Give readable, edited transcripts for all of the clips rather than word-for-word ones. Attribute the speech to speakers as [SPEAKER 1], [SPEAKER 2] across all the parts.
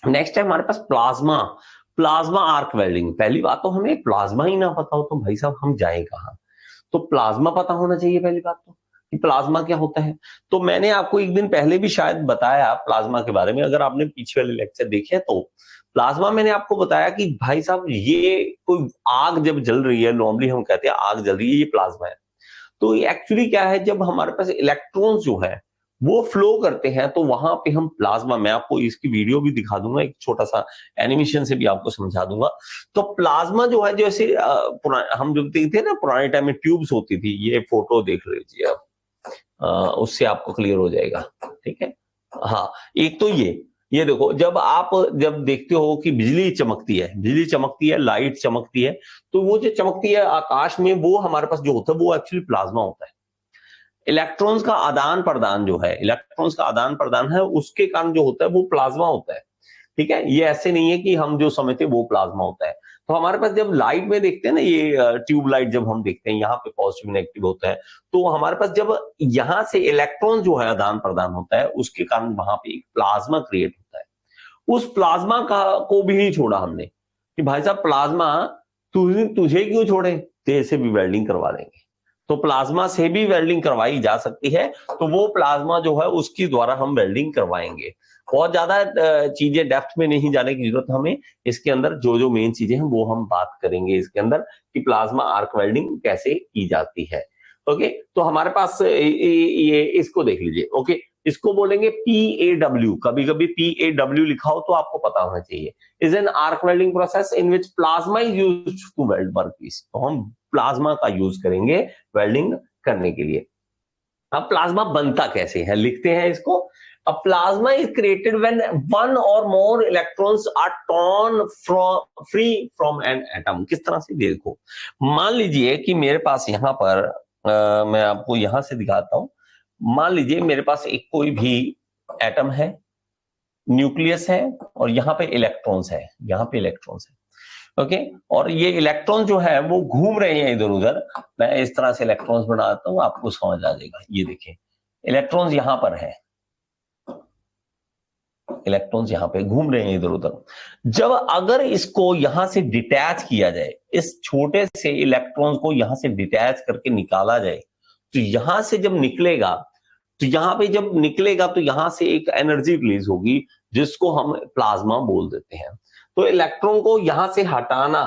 [SPEAKER 1] Next है हमारे पास plasma. Plasma arc welding. पहली बात तो हमें प्लाज्मा ही ना पता हो तो भाई साहब हम जाएं कहाँ। तो प्लाज्मा पता होना चाहिए पहली बात तो, कि प्लाज्मा क्या होता है। तो मैंने आपको एक दिन पहले भी शायद बताया प्लाज्मा के बारे में, अगर आपने पीछे वाले लेक्चर देखे हैं तो। प्लाज्मा मैंने आपको बताया कि भाई साहब ये कोई आग जब जल रही है, नॉर्मली हम कहते हैं आग जल रही है, ये प्लाज्मा है। तो एक्चुअली क्या है, जब हमारे पास इलेक्ट्रॉन्स जो है वो फ्लो करते हैं तो वहां पे हम प्लाज्मा, मैं आपको इसकी वीडियो भी दिखा दूंगा, एक छोटा सा एनिमेशन से भी आपको समझा दूंगा। तो प्लाज्मा जो है, जैसे हम जो देखते थे ना पुराने टाइम में ट्यूब्स होती थी, ये फोटो देख लीजिए आप, उससे आपको क्लियर हो जाएगा। ठीक है। हाँ, एक तो ये देखो, जब देखते हो कि बिजली चमकती है, बिजली चमकती है, लाइट चमकती है, तो वो जो चमकती है आकाश में, वो हमारे पास जो होता है वो एक्चुअली प्लाज्मा होता है। इलेक्ट्रॉन्स का आदान प्रदान जो है, इलेक्ट्रॉन्स का आदान प्रदान है, उसके कारण जो होता है वो प्लाज्मा होता है। ठीक है, ये ऐसे नहीं है कि हम जो समझते हैं वो प्लाज्मा होता है। तो हमारे पास जब लाइट में देखते हैं ना, ये ट्यूब लाइट जब हम देखते हैं, यहाँ पे पॉजिटिव नेगेटिव होता है, तो हमारे पास जब यहाँ से इलेक्ट्रॉन जो है आदान प्रदान होता है, उसके कारण वहां पे एक प्लाज्मा क्रिएट होता है। उस प्लाज्मा का को भी नहीं छोड़ा हमने कि भाई साहब प्लाज्मा तुझे क्यों छोड़े, तेरे से भी वेल्डिंग करवा देंगे। तो प्लाज्मा से भी वेल्डिंग करवाई जा सकती है, तो वो प्लाज्मा जो है उसके द्वारा हम वेल्डिंग करवाएंगे। बहुत ज्यादा चीजें डेप्थ में नहीं जाने की जरूरत हमें। इसके अंदर जो जो मेन चीजें हैं वो हम बात करेंगे इसके अंदर, कि प्लाज्मा आर्क वेल्डिंग कैसे की जाती है। ओके, तो हमारे पास ये इसको देख लीजिए। ओके, इसको बोलेंगे PAW। कभी कभी PAW लिखा हो तो आपको पता होना चाहिए। Is an arc welding process in which plasma is used to weld workpiece. तो हम प्लाज्मा का यूज करेंगे वेल्डिंग करने के लिए। अब प्लाज्मा बनता कैसे है, लिखते हैं इसको। A plasma is created when one or more electrons are torn from free from an atom। किस तरह से, देखो मान लीजिए कि मेरे पास यहाँ पर मैं आपको यहां से दिखाता हूं। मान लीजिए मेरे पास एक कोई भी एटम है, न्यूक्लियस है, और यहाँ पे इलेक्ट्रॉन्स है, यहाँ पे इलेक्ट्रॉन्स है। ओके, और ये इलेक्ट्रॉन जो है वो घूम रहे हैं इधर उधर। मैं इस तरह से इलेक्ट्रॉन्स बनाता हूँ, आपको समझ आ जाएगा। ये देखिए, इलेक्ट्रॉन्स यहाँ पर है, इलेक्ट्रॉन्स यहाँ पे घूम रहे हैं इधर उधर। जब अगर इसको यहां से डिटैच किया जाए, इस छोटे से इलेक्ट्रॉन्स को यहां से डिटैच करके निकाला जाए, तो यहां से जब निकलेगा, तो यहां पे जब निकलेगा तो यहां से एक एनर्जी रिलीज होगी, जिसको हम प्लाज्मा बोल देते हैं। तो इलेक्ट्रॉन को यहां से हटाना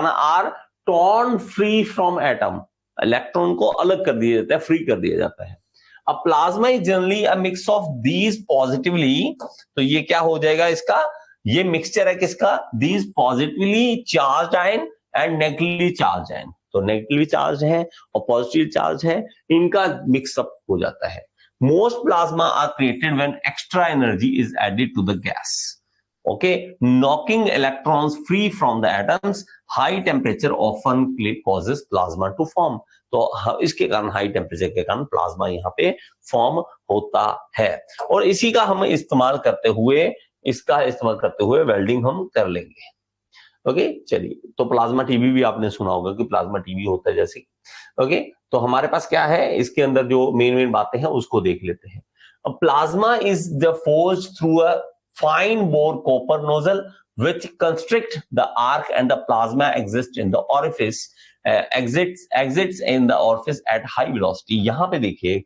[SPEAKER 1] are torn free from atom. Electron को अलग कर दिया जाता है, फ्री कर दिया जाता है। अब plasma is generally a mix of these positively. तो ये क्या हो जाएगा इसका, ये मिक्सचर है किसका, these positively charge ion and negatively charge ion. तो नेगेटिवली चार्ज है और पॉजिटिव चार्ज है, इनका मिक्सअप हो जाता है। Most plasma are created when extra energy is added to the gas. Okay, knocking electrons free from the atoms. High temperature often causes plasma to form. तो इसके कारण, हाई टेम्परेचर के कारण प्लाज्मा यहाँ पे फॉर्म होता है, और इसी का हम इस्तेमाल करते हुए, इसका इस्तेमाल करते हुए वेल्डिंग हम कर लेंगे। ओके, चलिए, तो प्लाज्मा टीवी भी आपने सुना होगा कि प्लाज्मा टीवी होता है जैसे। ओके, तो हमारे पास क्या है, इसके अंदर जो मेन मेन बातें हैं उसको देख लेते हैं। अब plasma is the force through a fine bore copper nozzle which constrict the arc and the plasma exists in the orifice, exits in the orifice at high velocity। यहां पे देखिए,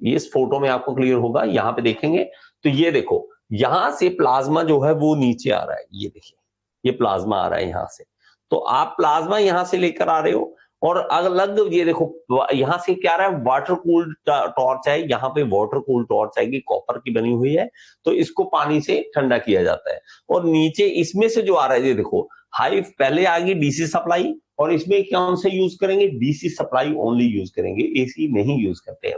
[SPEAKER 1] ये इस फोटो में आपको क्लियर होगा, यहां पे देखेंगे तो ये देखो, यहां से प्लाज्मा जो है वो नीचे आ रहा है। ये देखिए, ये प्लाज्मा आ रहा है यहां से। तो आप प्लाज्मा यहां से लेकर आ रहे हो, और अलग ये देखो यहां से क्या आ रहा है, वाटर कूल्ड टॉर्च है, यहाँ पे वाटर कूल्ड टॉर्च आएगी, कॉपर की बनी हुई है। तो इसको पानी से ठंडा किया जाता है। और नीचे इसमें से जो आ रहा है, ये देखो, हाई पहले आ गई डीसी सप्लाई, और इसमें कौन से यूज करेंगे, डीसी सप्लाई ओनली यूज करेंगे, एसी नहीं यूज करते हैं।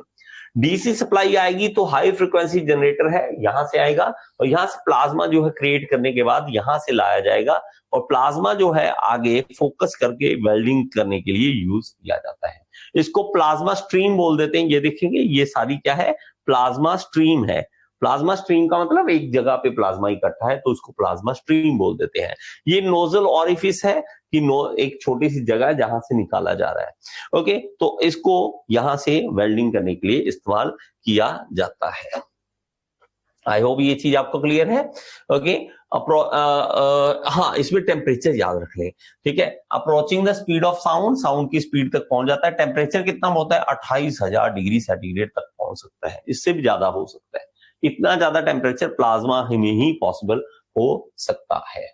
[SPEAKER 1] डीसी सप्लाई आएगी तो हाई फ्रिक्वेंसी जनरेटर है, यहां से आएगा, और यहां से प्लाज्मा जो है क्रिएट करने के बाद यहां से लाया जाएगा, और प्लाज्मा जो है आगे फोकस करके वेल्डिंग करने के लिए यूज किया जाता है। इसको प्लाज्मा स्ट्रीम बोल देते हैं। ये देखेंगे, ये सारी क्या है, प्लाज्मा स्ट्रीम है। प्लाज्मा स्ट्रीम का मतलब एक जगह पे प्लाज्मा इकट्ठा है, तो उसको प्लाज्मा स्ट्रीम बोल देते हैं। ये नोजल ऑरिफिस है, कि एक छोटी सी जगह है जहां से निकाला जा रहा है। ओके, तो इसको यहां से वेल्डिंग करने के लिए इस्तेमाल किया जाता है। आई होप ये चीज आपको क्लियर है। ओके, हाँ, इसमें टेम्परेचर याद रख लें, ठीक है। Approaching the speed of sound, sound की स्पीड तक पहुंच जाता है। टेम्परेचर कितना होता है? 28,000 डिग्री सेंटीग्रेड तक पहुंच सकता है, इससे भी ज्यादा हो सकता है। इतना ज्यादा टेम्परेचर प्लाज्मा में ही पॉसिबल हो सकता है।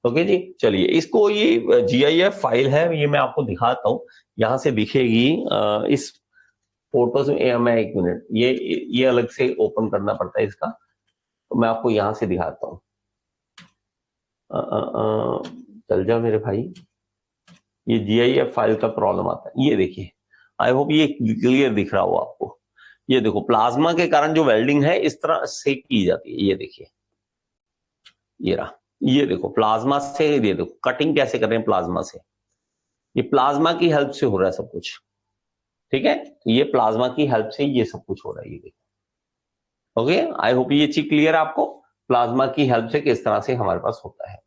[SPEAKER 1] ओके जी, चलिए इसको, ये GIF फाइल है, ये मैं आपको दिखाता हूं, यहां से दिखेगी इस फोटोज में। मैं एक मिनट, ये अलग से ओपन करना पड़ता है इसका, तो मैं आपको यहां से दिखाता हूं। चल जा मेरे भाई, ये GIF फाइल का प्रॉब्लम आता है। ये देखिए, आई होप ये क्लियर दिख रहा हो आपको। ये देखो, प्लाज्मा के कारण जो वेल्डिंग है इस तरह से की जाती है। ये देखिए, ये रहा, ये देखो प्लाज्मा से, ये देखो कटिंग कैसे कर रहे हैं प्लाज्मा से। ये प्लाज्मा की हेल्प से हो रहा है सब कुछ, ठीक है। ये प्लाज्मा की हेल्प से ये सब कुछ हो रहा है, ये देखो। ओके, आई होप ये चीज क्लियर आपको, प्लाज्मा की हेल्प से किस तरह से हमारे पास होता है,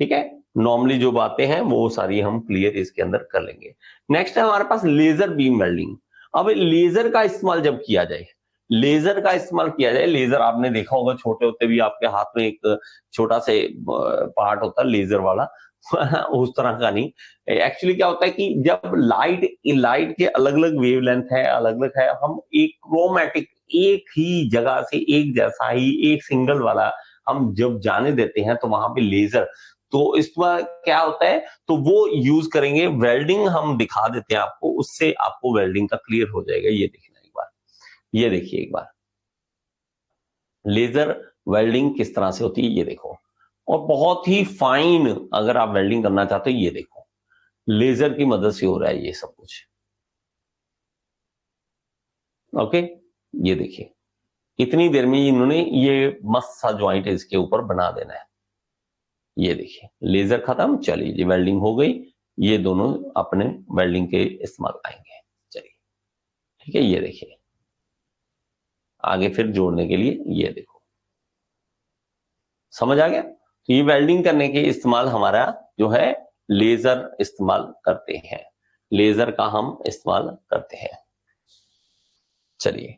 [SPEAKER 1] ठीक है। नॉर्मली जो बातें हैं वो सारी हम क्लियर इसके अंदर कर लेंगे। नेक्स्ट है हमारे पास लेजर बीम वेल्डिंग। अब लेजर का इस्तेमाल जब किया जाए, लेजर का इस्तेमाल किया जाए, लेजर आपने देखा होगा, छोटे होते भी आपके हाथ में एक छोटा से पार्ट होता है लेजर वाला उस तरह का नहीं। एक्चुअली क्या होता है कि जब लाइट के अलग अलग वेवलेंथ है, अलग अलग है, हम एक क्रोमैटिक, एक ही जगह से एक जैसा ही एक सिंगल वाला हम जब जाने देते हैं तो वहां पे लेजर, तो इसमें क्या होता है, तो वो यूज करेंगे। वेल्डिंग हम दिखा देते हैं आपको, उससे आपको वेल्डिंग का क्लियर हो जाएगा। ये देखना एक बार, ये देखिए एक बार लेजर वेल्डिंग किस तरह से होती है, ये देखो। और बहुत ही फाइन अगर आप वेल्डिंग करना चाहते हो, ये देखो लेजर की मदद से हो रहा है ये सब कुछ। ओके, ये देखिए इतनी देर में इन्होंने ये मस्त सा ज्वाइंट इसके ऊपर बना देना है। ये देखिए लेजर खत्म, चलिए जी वेल्डिंग हो गई। ये दोनों अपने वेल्डिंग के इस्तेमाल आएंगे, चलिए ठीक है। ये देखिए आगे फिर जोड़ने के लिए, ये देखो समझ आ गया। तो ये वेल्डिंग करने के इस्तेमाल हमारा जो है लेजर इस्तेमाल करते हैं, लेजर का हम इस्तेमाल करते हैं। चलिए,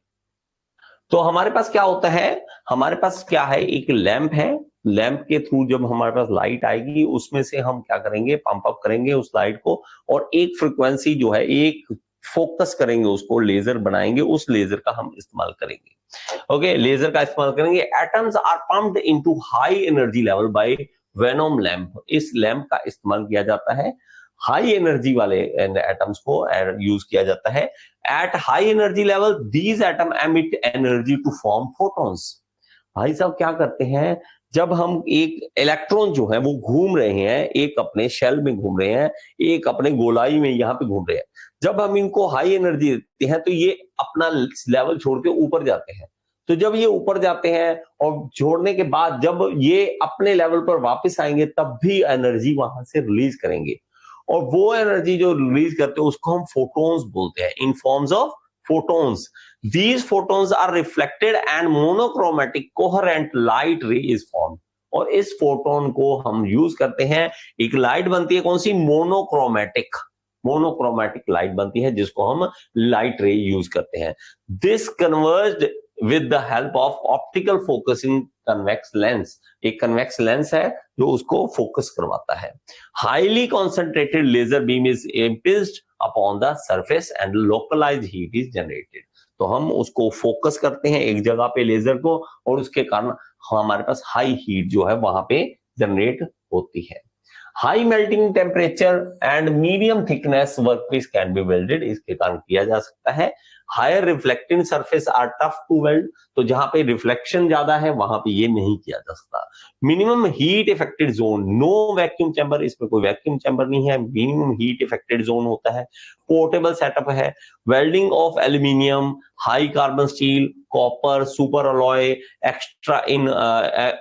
[SPEAKER 1] तो हमारे पास क्या होता है, हमारे पास क्या है, एक लैंप है। लैंप के थ्रू जब हमारे पास लाइट आएगी, उसमें से हम क्या करेंगे, पंप अप करेंगे उस लाइट को, और एक फ्रीक्वेंसी जो है, एक फोकस करेंगे उसको, लेजर बनाएंगे, उस लेजर का हम इस्तेमाल करेंगे। ओके, लेजर का इस्तेमाल करेंगे। Atoms are pumped into high energy level by venom lamp. इस लैंप का इस्तेमाल किया जाता है, हाई एनर्जी वाले एटम्स को यूज किया जाता है। At high energy level these atom emit energy to form photons. भाई साहब क्या करते हैं, जब हम एक इलेक्ट्रॉन जो है वो घूम रहे हैं, एक अपने शेल में घूम रहे हैं, एक अपने गोलाई में यहाँ पे घूम रहे हैं, जब हम इनको हाई एनर्जी देते हैं तो ये अपना लेवल छोड़ के ऊपर जाते हैं। तो जब ये ऊपर जाते हैं और छोड़ने के बाद जब ये अपने लेवल पर वापस आएंगे, तब भी एनर्जी वहां से रिलीज करेंगे। और वो एनर्जी जो रिलीज करते हैं उसको हम फोटॉन्स बोलते हैं, in forms of photons. These photons are reflected and monochromatic coherent light ray is formed। और इस फोटोन को हम यूज करते हैं, एक लाइट बनती है कौन सी, मोनोक्रोमेटिक, मोनोक्रोमेटिक लाइट बनती है जिसको हम लाइट रे यूज करते हैं। This converged with the help of optical focusing convex lens. एक कन्वेक्स लेंस है जो उसको फोकस करवाता है। Highly concentrated laser beam is impinged upon the surface and localised heat is generated. तो हम उसको फोकस करते हैं एक जगह पे लेजर को, और उसके कारण हमारे पास हाई हीट जो है वहां पे जनरेट होती है। High melting temperature and medium thickness workpiece can be welded, इसके कारण किया जा सकता है। Higher reflecting surface are tough to weld, तो जहां पे रिफ्लेक्शन ज्यादा है वहां पे ये नहीं किया जा सकता। Minimum heat affected zone, no vacuum chamber, इसमें कोई वैक्यूम चैम्बर नहीं है, मिनिमम हीट इफेक्टेड जोन होता है। पोर्टेबल सेटअप है। Welding of aluminium, high carbon steel, copper, super alloy, extra in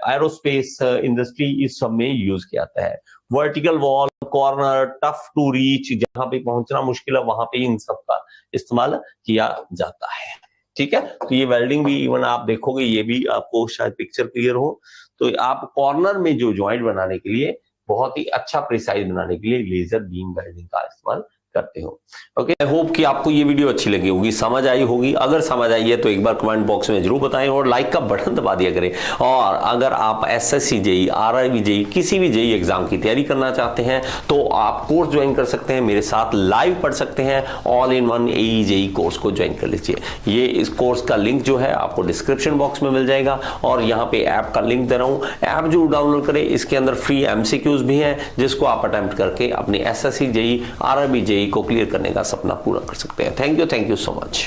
[SPEAKER 1] aerospace industry, इस सब में यूज किया जाता है। Vertical wall, corner, tough to reach, जहां पे पहुंचना मुश्किल है वहां पे इन सब का इस्तेमाल किया जाता है। ठीक है, तो ये वेल्डिंग भी इवन आप देखोगे, ये भी आपको शायद पिक्चर क्लियर हो, तो आप कॉर्नर में जो ज्वाइंट बनाने के लिए, बहुत ही अच्छा प्रिसाइज बनाने के लिए लेजर बीम वेल्डिंग का इस्तेमाल करते हो। ओके, आई होप कि आपको ये वीडियो अच्छी लगी होगी, समझ आई होगी। अगर समझ आई है तो एक बार कमेंट बॉक्स में जरूर बताएं और लाइक का बटन दबा दिया करें। और अगर आप एसएससी जेई, आरआरबी जेई, किसी भी जेई एग्जाम की तैयारी करना चाहते हैं तो आप कोर्स ज्वाइन कर सकते हैं, मेरे साथ लाइव पढ़ सकते हैं। All in one AE JE course को ज्वाइन कर लीजिए। ये इस कोर्स का लिंक जो है आपको डिस्क्रिप्शन बॉक्स में मिल जाएगा और यहाँ पे ऐप का लिंक दे रहा हूँ, ऐप जरूर डाउनलोड करें। इसके अंदर फ्री एमसीक्यूज भी हैं जिसको आप अटेम्प्ट करके अपनी एसएससी जेई, आरआरबी जेई को क्लियर करने का सपना पूरा कर सकते हैं। Thank you so much.